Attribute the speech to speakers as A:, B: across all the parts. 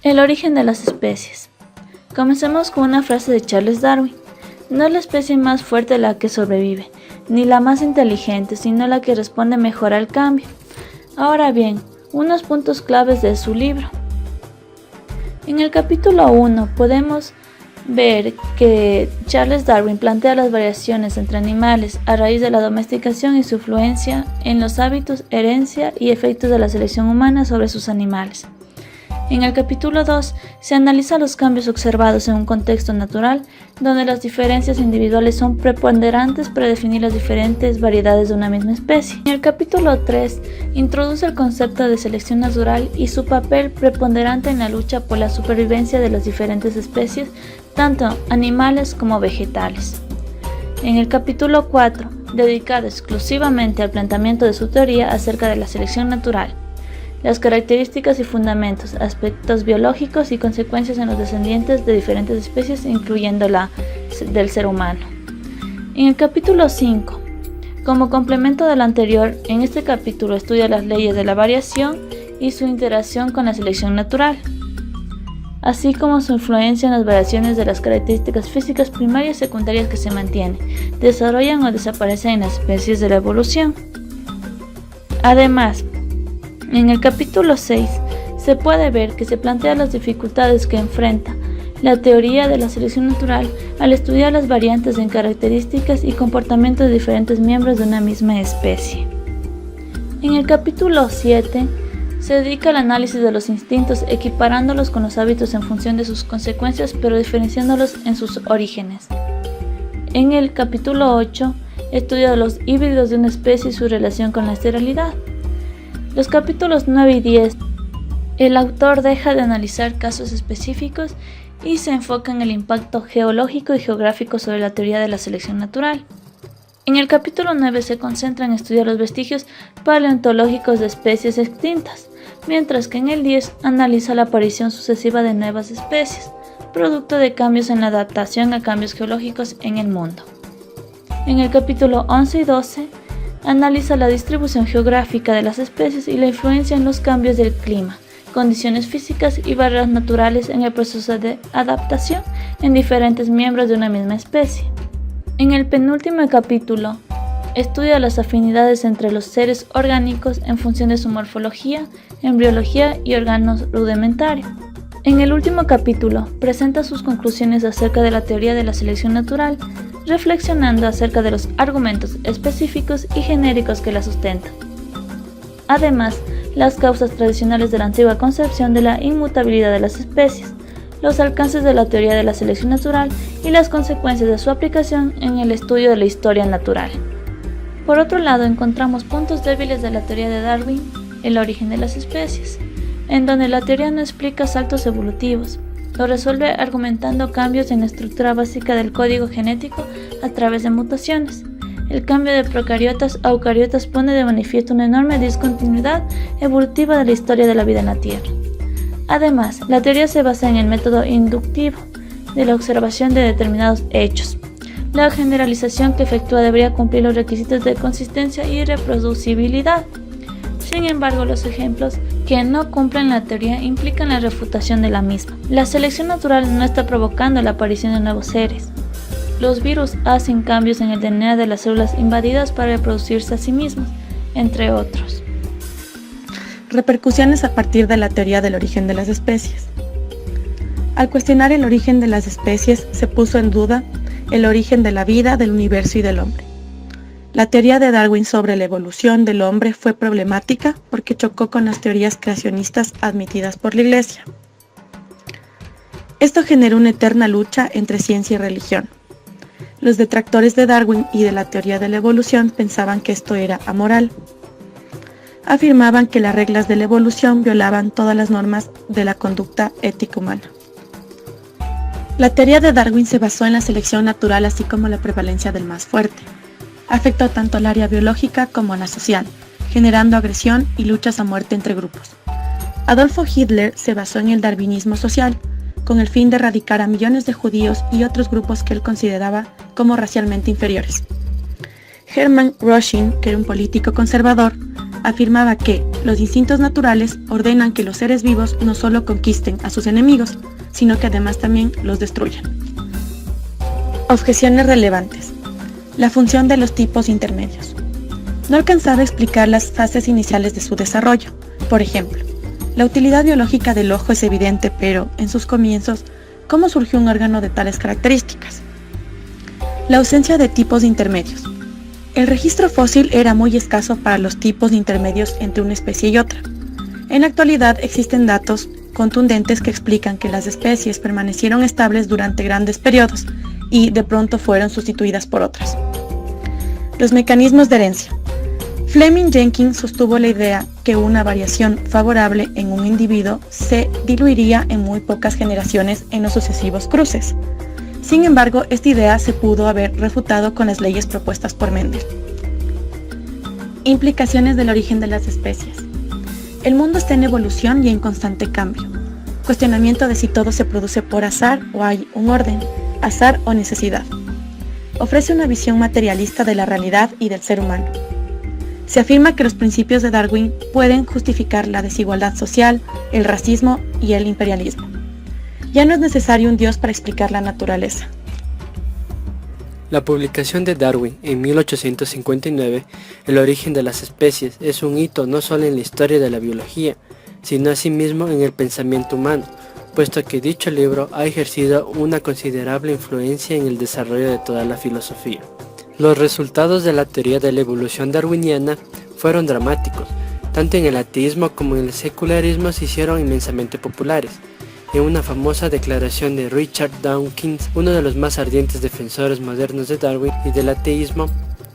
A: El origen de las especies. Comencemos con una frase de Charles Darwin. No es la especie más fuerte la que sobrevive, ni la más inteligente, sino la que responde mejor al cambio. Ahora bien, unos puntos claves de su libro. En el capítulo 1 podemos ver que Charles Darwin plantea las variaciones entre animales a raíz de la domesticación y su influencia en los hábitos, herencia y efectos de la selección humana sobre sus animales. En el capítulo 2 se analiza los cambios observados en un contexto natural, donde las diferencias individuales son preponderantes para definir las diferentes variedades de una misma especie. En el capítulo 3 introduce el concepto de selección natural y su papel preponderante en la lucha por la supervivencia de las diferentes especies, tanto animales como vegetales. En el capítulo 4, dedicado exclusivamente al planteamiento de su teoría acerca de la selección natural, las características y fundamentos, aspectos biológicos y consecuencias en los descendientes de diferentes especies, incluyendo la del ser humano. En el capítulo 5, como complemento del anterior, en este capítulo estudia las leyes de la variación y su interacción con la selección natural, así como su influencia en las variaciones de las características físicas primarias y secundarias que se mantienen, desarrollan o desaparecen en las especies de la evolución. Además, en el capítulo 6 se puede ver que se plantean las dificultades que enfrenta la teoría de la selección natural al estudiar las variantes en características y comportamientos de diferentes miembros de una misma especie. En el capítulo 7 se dedica al análisis de los instintos, equiparándolos con los hábitos en función de sus consecuencias, pero diferenciándolos en sus orígenes. En el capítulo 8 estudia los híbridos de una especie y su relación con la esterilidad. Los capítulos 9 y 10, el autor deja de analizar casos específicos y se enfoca en el impacto geológico y geográfico sobre la teoría de la selección natural. En el capítulo 9 se concentra en estudiar los vestigios paleontológicos de especies extintas, mientras que en el 10 analiza la aparición sucesiva de nuevas especies, producto de cambios en la adaptación a cambios geológicos en el mundo. En el capítulo 11 y 12, analiza la distribución geográfica de las especies y la influencia en los cambios del clima, condiciones físicas y barreras naturales en el proceso de adaptación en diferentes miembros de una misma especie. En el penúltimo capítulo, estudia las afinidades entre los seres orgánicos en función de su morfología, embriología y órganos rudimentarios. En el último capítulo, presenta sus conclusiones acerca de la teoría de la selección natural, reflexionando acerca de los argumentos específicos y genéricos que la sustentan. Además, las causas tradicionales de la antigua concepción de la inmutabilidad de las especies, los alcances de la teoría de la selección natural y las consecuencias de su aplicación en el estudio de la historia natural. Por otro lado, encontramos puntos débiles de la teoría de Darwin, el origen de las especies, en donde la teoría no explica saltos evolutivos, lo resuelve argumentando cambios en la estructura básica del código genético a través de mutaciones. El cambio de procariotas a eucariotas pone de manifiesto una enorme discontinuidad evolutiva de la historia de la vida en la Tierra. Además, la teoría se basa en el método inductivo de la observación de determinados hechos. La generalización que efectúa debería cumplir los requisitos de consistencia y reproducibilidad. Sin embargo, los ejemplos que no cumplen la teoría implican la refutación de la misma. La selección natural no está provocando la aparición de nuevos seres. Los virus hacen cambios en el DNA de las células invadidas para reproducirse a sí mismos, entre otros.
B: Repercusiones a partir de la teoría del origen de las especies. Al cuestionar el origen de las especies, se puso en duda el origen de la vida, del universo y del hombre. La teoría de Darwin sobre la evolución del hombre fue problemática porque chocó con las teorías creacionistas admitidas por la Iglesia. Esto generó una eterna lucha entre ciencia y religión. Los detractores de Darwin y de la teoría de la evolución pensaban que esto era amoral. Afirmaban que las reglas de la evolución violaban todas las normas de la conducta ética humana. La teoría de Darwin se basó en la selección natural así como la prevalencia del más fuerte. Afectó tanto al área biológica como a la social, generando agresión y luchas a muerte entre grupos. Adolfo Hitler se basó en el darwinismo social, con el fin de erradicar a millones de judíos y otros grupos que él consideraba como racialmente inferiores. Hermann Rösching, que era un político conservador, afirmaba que los instintos naturales ordenan que los seres vivos no solo conquisten a sus enemigos, sino que además también los destruyan. Objeciones relevantes. La función de los tipos intermedios. No alcanzaba a explicar las fases iniciales de su desarrollo. Por ejemplo, la utilidad biológica del ojo es evidente, pero en sus comienzos, ¿cómo surgió un órgano de tales características? La ausencia de tipos intermedios. El registro fósil era muy escaso para los tipos intermedios entre una especie y otra. En la actualidad existen datos contundentes que explican que las especies permanecieron estables durante grandes periodos y de pronto fueron sustituidas por otras. Los mecanismos de herencia. Fleming Jenkins sostuvo la idea que una variación favorable en un individuo se diluiría en muy pocas generaciones en los sucesivos cruces. Sin embargo, esta idea se pudo haber refutado con las leyes propuestas por Mendel. Implicaciones del origen de las especies. El mundo está en evolución y en constante cambio. Cuestionamiento de si todo se produce por azar o hay un orden, azar o necesidad. Ofrece una visión materialista de la realidad y del ser humano. Se afirma que los principios de Darwin pueden justificar la desigualdad social, el racismo y el imperialismo. Ya no es necesario un Dios para explicar la naturaleza.
C: La publicación de Darwin en 1859, El origen de las especies, es un hito no solo en la historia de la biología, sino asimismo en el pensamiento humano, puesto que dicho libro ha ejercido una considerable influencia en el desarrollo de toda la filosofía. Los resultados de la teoría de la evolución darwiniana fueron dramáticos, tanto en el ateísmo como en el secularismo se hicieron inmensamente populares. En una famosa declaración de Richard Dawkins, uno de los más ardientes defensores modernos de Darwin y del ateísmo,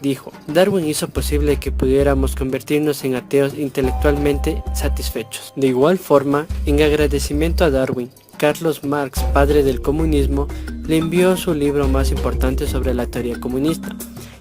C: dijo: Darwin hizo posible que pudiéramos convertirnos en ateos intelectualmente satisfechos. De igual forma, en agradecimiento a Darwin, Carlos Marx, padre del comunismo, le envió su libro más importante sobre la teoría comunista,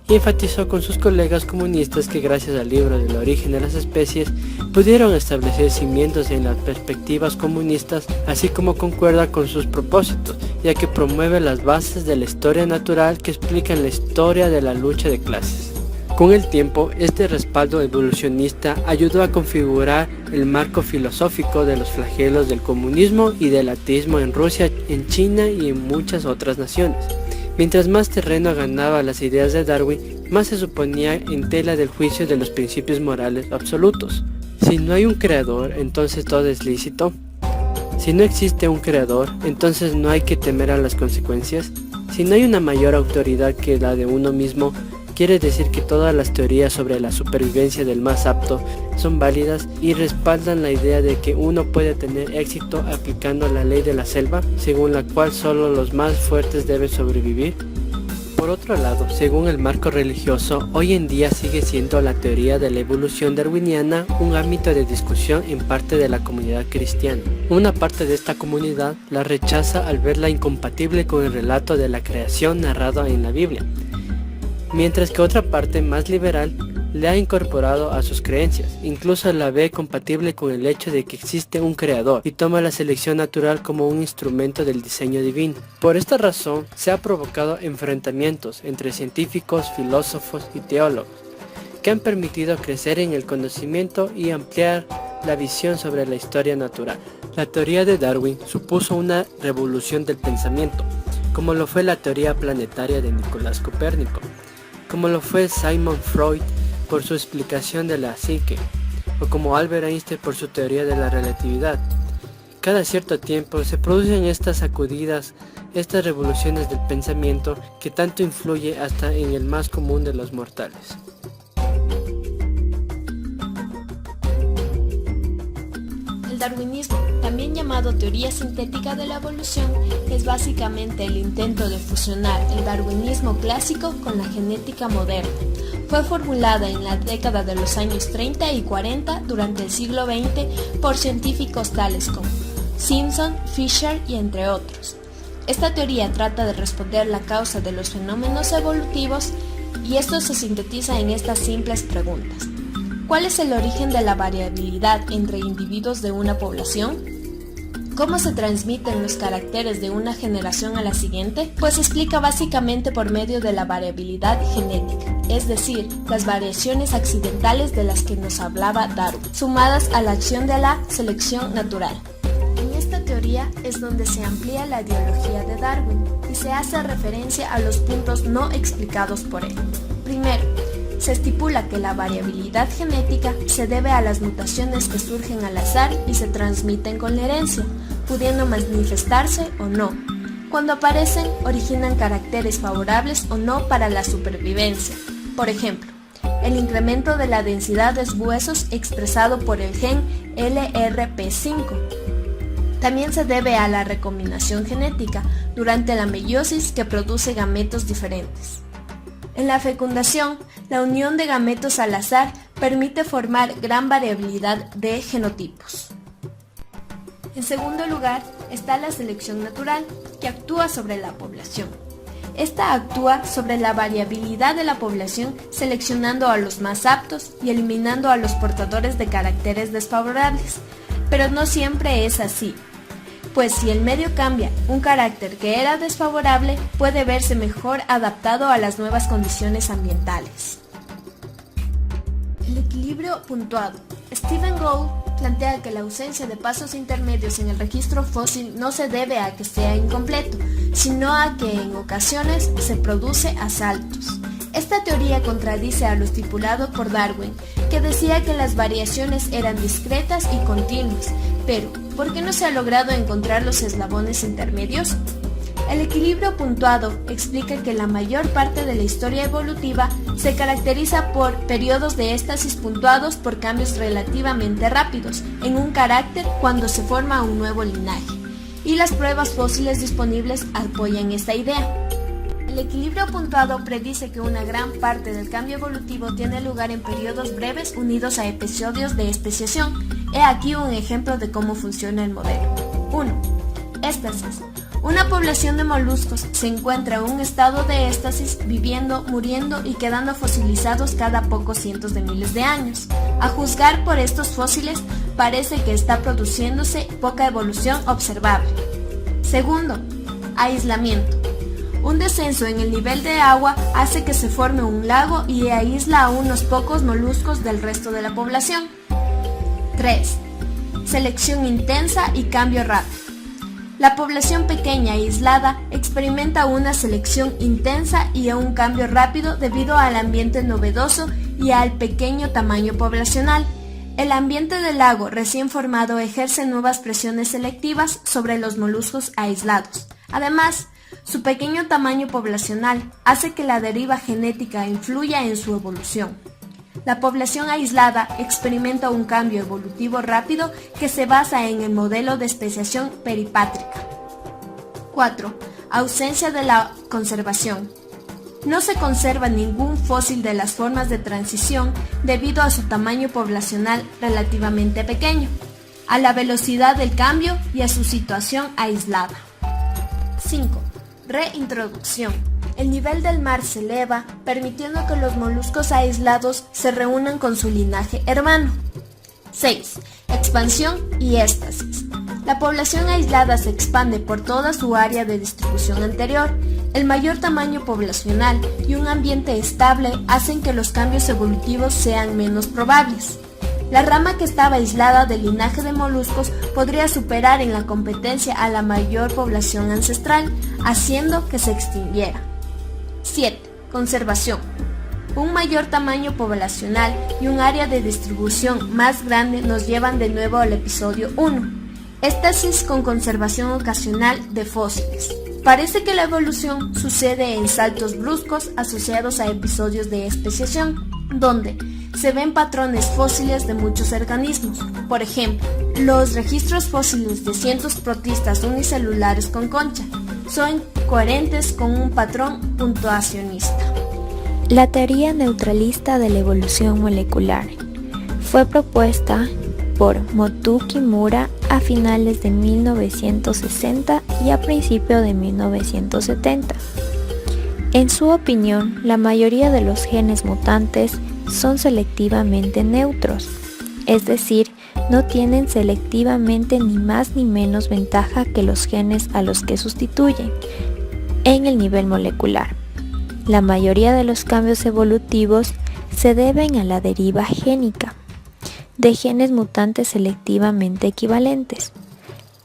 C: y enfatizó con sus colegas comunistas que gracias al libro del origen de las especies pudieron establecer cimientos en las perspectivas comunistas, así como concuerda con sus propósitos, ya que promueve las bases de la historia natural que explican la historia de la lucha de clases. Con el tiempo, este respaldo evolucionista ayudó a configurar el marco filosófico de los flagelos del comunismo y del ateísmo en Rusia, en China y en muchas otras naciones. Mientras más terreno ganaba las ideas de Darwin, más se suponía en tela del juicio de los principios morales absolutos. Si no hay un creador, entonces todo es lícito. Si no existe un creador, entonces no hay que temer a las consecuencias. Si no hay una mayor autoridad que la de uno mismo, quiere decir que todas las teorías sobre la supervivencia del más apto son válidas y respaldan la idea de que uno puede tener éxito aplicando la ley de la selva, según la cual solo los más fuertes deben sobrevivir. Por otro lado, según el marco religioso, hoy en día sigue siendo la teoría de la evolución darwiniana un ámbito de discusión en parte de la comunidad cristiana. Una parte de esta comunidad la rechaza al verla incompatible con el relato de la creación narrado en la Biblia, mientras que otra parte más liberal le ha incorporado a sus creencias, incluso la ve compatible con el hecho de que existe un creador y toma la selección natural como un instrumento del diseño divino. Por esta razón se ha provocado enfrentamientos entre científicos, filósofos y teólogos, que han permitido crecer en el conocimiento y ampliar la visión sobre la historia natural. La teoría de Darwin supuso una revolución del pensamiento, como lo fue la teoría planetaria de Nicolás Copérnico, como lo fue Sigmund Freud por su explicación de la psique, o como Albert Einstein por su teoría de la relatividad. Cada cierto tiempo se producen estas sacudidas, estas revoluciones del pensamiento que tanto influye hasta en el más común de los mortales.
D: El darwinismo, también llamado teoría sintética de la evolución, es básicamente el intento de fusionar el darwinismo clásico con la genética moderna. Fue formulada en la década de los años 30 y 40 durante el siglo XX por científicos tales como Simpson, Fisher y entre otros. Esta teoría trata de responder la causa de los fenómenos evolutivos y esto se sintetiza en estas simples preguntas. ¿Cuál es el origen de la variabilidad entre individuos de una población? ¿Cómo se transmiten los caracteres de una generación a la siguiente? Pues se explica básicamente por medio de la variabilidad genética, es decir, las variaciones accidentales de las que nos hablaba Darwin, sumadas a la acción de la selección natural. En esta teoría es donde se amplía la ideología de Darwin y se hace referencia a los puntos no explicados por él. Primero, se estipula que la variabilidad genética se debe a las mutaciones que surgen al azar y se transmiten con la herencia, pudiendo manifestarse o no. Cuando aparecen, originan caracteres favorables o no para la supervivencia. Por ejemplo, el incremento de la densidad de huesos expresado por el gen LRP5. También se debe a la recombinación genética durante la meiosis que produce gametos diferentes. En la fecundación, la unión de gametos al azar permite formar gran variabilidad de genotipos. En segundo lugar, está la selección natural, que actúa sobre la población. Esta actúa sobre la variabilidad de la población seleccionando a los más aptos y eliminando a los portadores de caracteres desfavorables, pero no siempre es así. Pues si el medio cambia, un carácter que era desfavorable puede verse mejor adaptado a las nuevas condiciones ambientales. El equilibrio puntuado. Stephen Gould plantea que la ausencia de pasos intermedios en el registro fósil no se debe a que sea incompleto, sino a que en ocasiones se produce a saltos. Esta teoría contradice a lo estipulado por Darwin, que decía que las variaciones eran discretas y continuas, pero ¿por qué no se ha logrado encontrar los eslabones intermedios? El equilibrio puntuado explica que la mayor parte de la historia evolutiva se caracteriza por periodos de éxtasis puntuados por cambios relativamente rápidos en un carácter cuando se forma un nuevo linaje, y las pruebas fósiles disponibles apoyan esta idea. El equilibrio puntuado predice que una gran parte del cambio evolutivo tiene lugar en periodos breves unidos a episodios de especiación. He aquí un ejemplo de cómo funciona el modelo. 1. Éxtasis. Una población de moluscos se encuentra en un estado de éxtasis, viviendo, muriendo y quedando fosilizados cada pocos cientos de miles de años. A juzgar por estos fósiles, parece que está produciéndose poca evolución observable. Segundo, aislamiento. Un descenso en el nivel de agua hace que se forme un lago y aísla a unos pocos moluscos del resto de la población. 3. Selección intensa y cambio rápido. La población pequeña e aislada experimenta una selección intensa y un cambio rápido debido al ambiente novedoso y al pequeño tamaño poblacional. El ambiente del lago recién formado ejerce nuevas presiones selectivas sobre los moluscos aislados. Además, su pequeño tamaño poblacional hace que la deriva genética influya en su evolución. La población aislada experimenta un cambio evolutivo rápido que se basa en el modelo de especiación peripátrica. 4. Ausencia de la conservación. No se conserva ningún fósil de las formas de transición debido a su tamaño poblacional relativamente pequeño, a la velocidad del cambio y a su situación aislada. 5. Reintroducción. El nivel del mar se eleva, permitiendo que los moluscos aislados se reúnan con su linaje hermano. 6. Expansión y éxtasis. La población aislada se expande por toda su área de distribución anterior. El mayor tamaño poblacional y un ambiente estable hacen que los cambios evolutivos sean menos probables. La rama que estaba aislada del linaje de moluscos podría superar en la competencia a la mayor población ancestral, haciendo que se extinguiera. 7. Conservación. Un mayor tamaño poblacional y un área de distribución más grande nos llevan de nuevo al episodio 1. Éxtasis con conservación ocasional de fósiles. Parece que la evolución sucede en saltos bruscos asociados a episodios de especiación, donde se ven patrones fósiles de muchos organismos. Por ejemplo, los registros fósiles de cientos protistas unicelulares con concha son coherentes con un patrón puntuacionista.
E: La teoría neutralista de la evolución molecular fue propuesta por Motoo Kimura a finales de 1960 y a principios de 1970. En su opinión, la mayoría de los genes mutantes son selectivamente neutros, es decir, no tienen selectivamente ni más ni menos ventaja que los genes a los que sustituyen en el nivel molecular. La mayoría de los cambios evolutivos se deben a la deriva génica de genes mutantes selectivamente equivalentes.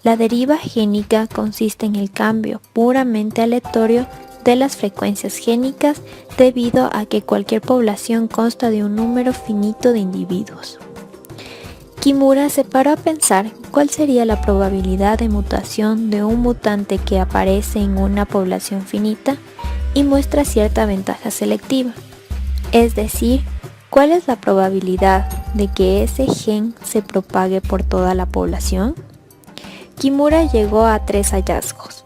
E: La deriva génica consiste en el cambio puramente aleatorio de las frecuencias génicas debido a que cualquier población consta de un número finito de individuos. Kimura se paró a pensar cuál sería la probabilidad de mutación de un mutante que aparece en una población finita y muestra cierta ventaja selectiva. Es decir, cuál es la probabilidad de que ese gen se propague por toda la población. Kimura llegó a 3 hallazgos.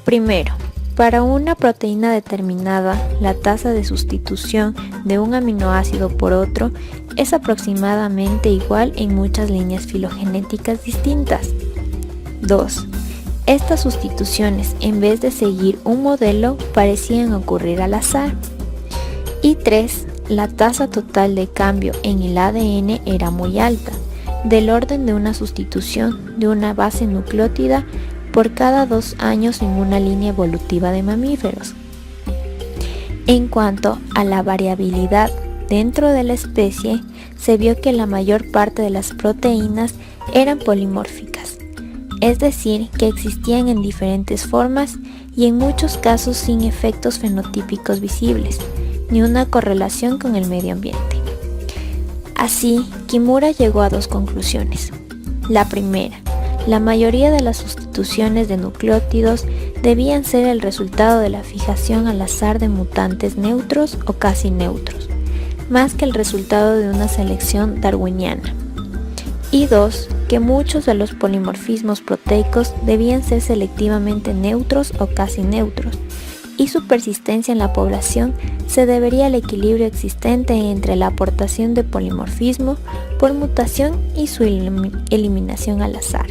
E: Primero, para una proteína determinada, la tasa de sustitución de un aminoácido por otro es aproximadamente igual en muchas líneas filogenéticas distintas. 2. Estas sustituciones, en vez de seguir un modelo, parecían ocurrir al azar. Y 3. La tasa total de cambio en el ADN era muy alta, del orden de una sustitución de una base nucleótida por cada 2 años en una línea evolutiva de mamíferos. En cuanto a la variabilidad dentro de la especie, se vio que la mayor parte de las proteínas eran polimórficas, es decir, que existían en diferentes formas y en muchos casos sin efectos fenotípicos visibles, ni una correlación con el medio ambiente. Así, Kimura llegó a 2 conclusiones. La primera, la mayoría de las sustituciones de nucleótidos debían ser el resultado de la fijación al azar de mutantes neutros o casi neutros, más que el resultado de una selección darwiniana. Y 2, que muchos de los polimorfismos proteicos debían ser selectivamente neutros o casi neutros, y su persistencia en la población se debería al equilibrio existente entre la aportación de polimorfismo por mutación y su eliminación al azar.